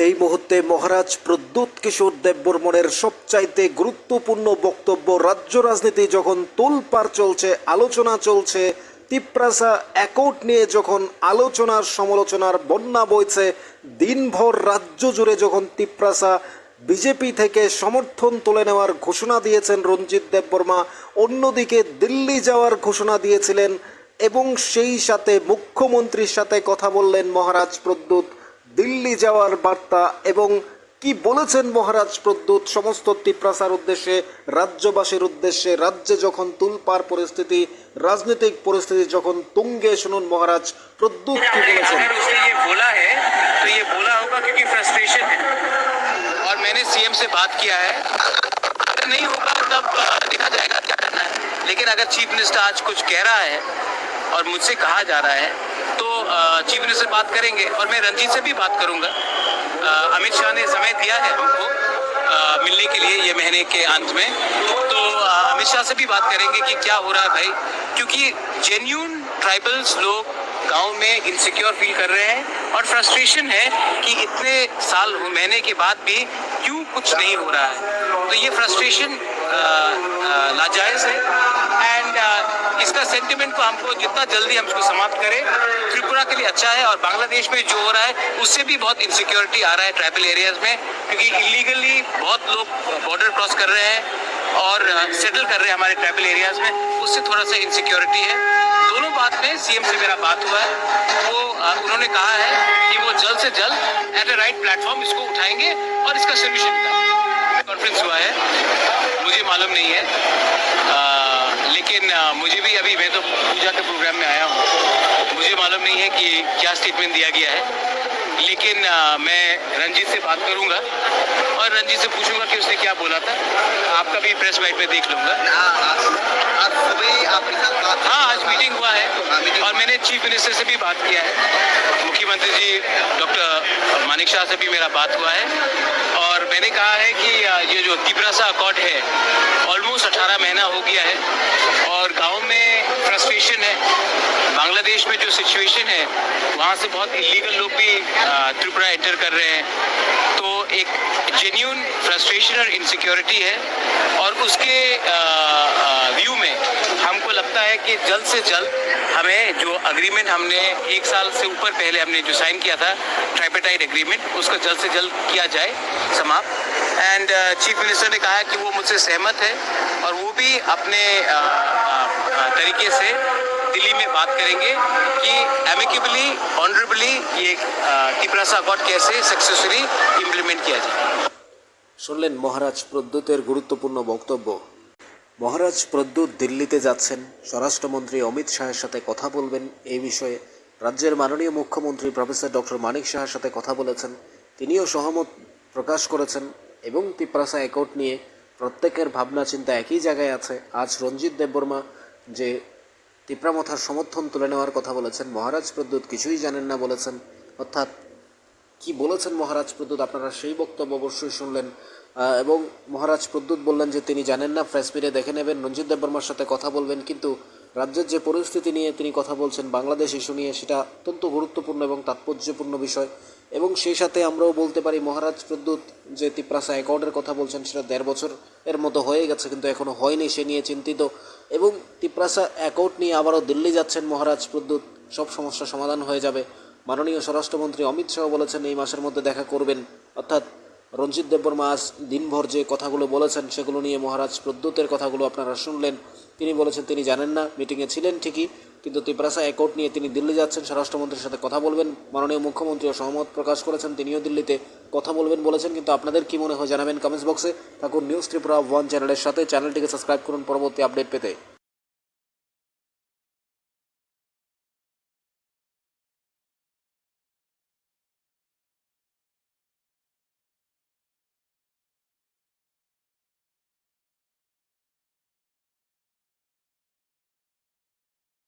এই মুহূর্তে মহারাজ প্রদ্যুৎ কিশোর দেববর্মনের সবচাইতে গুরুত্বপূর্ণ বক্তব্য। রাজ্য রাজনীতি যখন তোলপাড় চলছে, আলোচনা চলছে, তিপ্রাসা অ্যাকর্ড নিয়ে যখন আলোচনার সমালোচনার বন্যা বইছে, দিনভর রাজ্য জুড়ে যখন তিপ্রাসা বিজেপি থেকে সমর্থন তুলে নেওয়ার ঘোষণা দিয়েছেন রঞ্জিত দেববর্মা, অন্যদিকে দিল্লি যাওয়ার ঘোষণা দিয়েছিলেন এবং সেই সাথে মুখ্যমন্ত্রীর সাথে কথা বললেন মহারাজ প্রদ্যুৎ। দিল্লি যাওয়ার বার্তা এবং কি বলেছেন মহারাজ প্রদ্যুৎ সমস্ত তিপ্রাসার উদ্দেশ্যে, রাজ্যবাসীর উদ্দেশ্যে, রাজ্যে যখন তুলপাড় পরিস্থিতি, রাজনৈতিক পরিস্থিতি যখন তুঙ্গে, শুনুন মহারাজ প্রদ্যুৎ কি বলেছেন। तो ये बोला होगा क्योंकि फ्रस्ट्रेशन है और मैंने सीएम से बात किया है। अगर नहीं होगा तब देखा जाएगा क्या करना है, लेकिन अगर चीफ मिनिस्टर आज कुछ कह रहा है और मुझसे कहा जा रहा है तो चीफ मिनिस्टर बात करेंगे और मैं रंजीत से भी बात करूंगा। अमित शाह ने समय दिया है हमको मिलने के लिए ये महीने के अंत में, तो अमित शाह से भी बात करेंगे कि क्या हो रहा है भाई, क्योंकि जेन्यून ट्राइबल्स लोग गांव में इनसिक्योर फील कर रहे हैं और फ्रस्ट्रेशन है कि इतने साल महीने के बाद भी क्यों कुछ नहीं हो रहा है। तो ये फ्रस्ट्रेशन लाजायज है एंड इसका सेंटिमेंट को हमको जितना जल्दी हम इसको समाप्त करें त्रिपुरा के लिए अच्छा है। और बांग्लादेश में जो हो रहा है उससे भी बहुत इनसिक्योरिटी आ रहा है ट्राइबल एरियाज में, क्योंकि इलीगली बहुत लोग बॉर्डर क्रॉस कर रहे हैं और सेटल कर रहे हैं हमारे ट्राइबल एरियाज में, उससे थोड़ा सा इनसिक्योरिटी है। दोनों बात में सीएम से मेरा बात हुआ है, वो उन्होंने कहा है कि वो जल्द से जल्द एट अ राइट प्लेटफॉर्म इसको उठाएंगे और इसका सोल्यूशन निकालेंगे। कॉन्फ्रेंस हुआ है, मुझे मालूम नहीं है, लेकिन मुझे भी अभी, मैं तो पूजा के प्रोग्राम में आया हूँ, मुझे मालूम नहीं है कि क्या स्टेटमेंट दिया गया है, लेकिन मैं रंजीत से बात करूंगा और रंजीत से पूछूंगा कि उसने क्या बोला था। आपका भी प्रेस वाइट में देख लूंगा। हाँ, आज मीटिंग हुआ है और मैंने चीफ मिनिस्टर से भी बात किया है, मुख्यमंत्री जी डॉक्टर मानिक शाह से भी मेरा बात हुआ है और मैंने कहा है कि ये जो तिप्रासा अकॉर्ड है ऑलमोस्ट 18 महीना हो गया है और गांव में फ्रस्ट्रेशन है। बांग्लादेश में जो सिचुएशन है वहाँ से बहुत इलीगल लोग भी त्रिपुरा एंटर कर रहे हैं, तो एक जेन्यून फ्रस्ट्रेशन और इनसिक्योरिटी है और उसके व्यू में हमको लगता है कि जल्द से जल्द हमें जो अग्रीमेंट हमने 1 साल से ऊपर पहले हमने जो साइन किया था ट्राइपेटाइट एग्रीमेंट, उसको जल्द से जल्द किया जाए समाप्त। एंड चीफ मिनिस्टर ने कहा है कि वो मुझसे सहमत है और वो भी अपने तरीके से दिल्ली में बात करेंगे कि एमिकेबली ऑनरेबली ये तिप्रासा अकॉर्ड कैसे सक्सेसफुली इम्प्लीमेंट किया जाए। শুনলেন মহারাজ প্রদ্যুতের গুরুত্বপূর্ণ বক্তব্য। মহারাজ প্রদ্যুৎ দিল্লিতে যাচ্ছেন, স্বরাষ্ট্রমন্ত্রী অমিত শাহের সাথে কথা বলবেন এই বিষয়ে। রাজ্যের মাননীয় মুখ্যমন্ত্রী প্রফেসর ডক্টর মানিক শাহের সাথে কথা বলেছেন, তিনিও সহমত প্রকাশ করেছেন এবং তিপ্রাসা অ্যাকর্ড নিয়ে প্রত্যেকের ভাবনা চিন্তা একই জায়গায় আছে। আজ রঞ্জিত দেববর্মা যে তিপ্রামথার সমর্থন তুলে নেওয়ার কথা বলেছেন, মহারাজ প্রদ্যুৎ কিছুই জানেন না বলেছেন। অর্থাৎ কি বলেছেন মহারাজ প্রদ্যুৎ, আপনারা সেই বক্তব্য অবশ্যই শুনলেন। এবং মহারাজ প্রদ্যুৎ বললেন যে তিনি জানেন না, প্রেস মিটে দেখে নেবেন, রঞ্জিত দেববর্মার সাথে কথা বলবেন। কিন্তু রাজ্যের যে পরিস্থিতি নিয়ে তিনি কথা বলছেন, বাংলাদেশ ইস্যু নিয়ে, সেটা অত্যন্ত গুরুত্বপূর্ণ এবং তাৎপর্যপূর্ণ বিষয়। এবং সেই সাথে আমরাও বলতে পারি মহারাজ প্রদ্যুৎ যে তিপ্রাসা অ্যাকর্ডের কথা বলছেন সেটা 1.5 বছরের মতো হয়ে গেছে, কিন্তু এখনও হয়নি, সে নিয়ে চিন্তিত। এবং তিপ্রাসা অ্যাকর্ড নিয়ে আবারও দিল্লি যাচ্ছেন মহারাজ প্রদ্যুৎ, সব সমস্যা সমাধান হয়ে যাবে। মাননীয় স্বরাষ্ট্রমন্ত্রী অমিত শাহ বলেছেন এই মাসের মধ্যে দেখা করবেন। অর্থাৎ রঞ্জিত দেববর্মা আজ দিনভর যে কথাগুলো বলেছেন সেগুলো নিয়ে মহারাজ প্রদ্যুতের কথাগুলো আপনারা শুনলেন। তিনি বলেছেন তিনি জানেন না, মিটিংয়ে ছিলেন ঠিকই, কিন্তু তিপ্রাসা অ্যাকর্ড নিয়ে তিনি দিল্লি যাচ্ছেন, স্বরাষ্ট্রমন্ত্রীর সাথে কথা বলবেন। মাননীয় মুখ্যমন্ত্রীও সহমত প্রকাশ করেছেন, তিনিও দিল্লিতে কথা বলবেন বলেছেন। কিন্তু আপনাদের কী মনে হয় জানাবেন কমেন্টস বক্সে। থাকুন নিউজ ত্রিপুরা 1 চ্যানেলের সাথে, চ্যানেলটিকে সাবস্ক্রাইব করুন পরবর্তী আপডেট পেতে।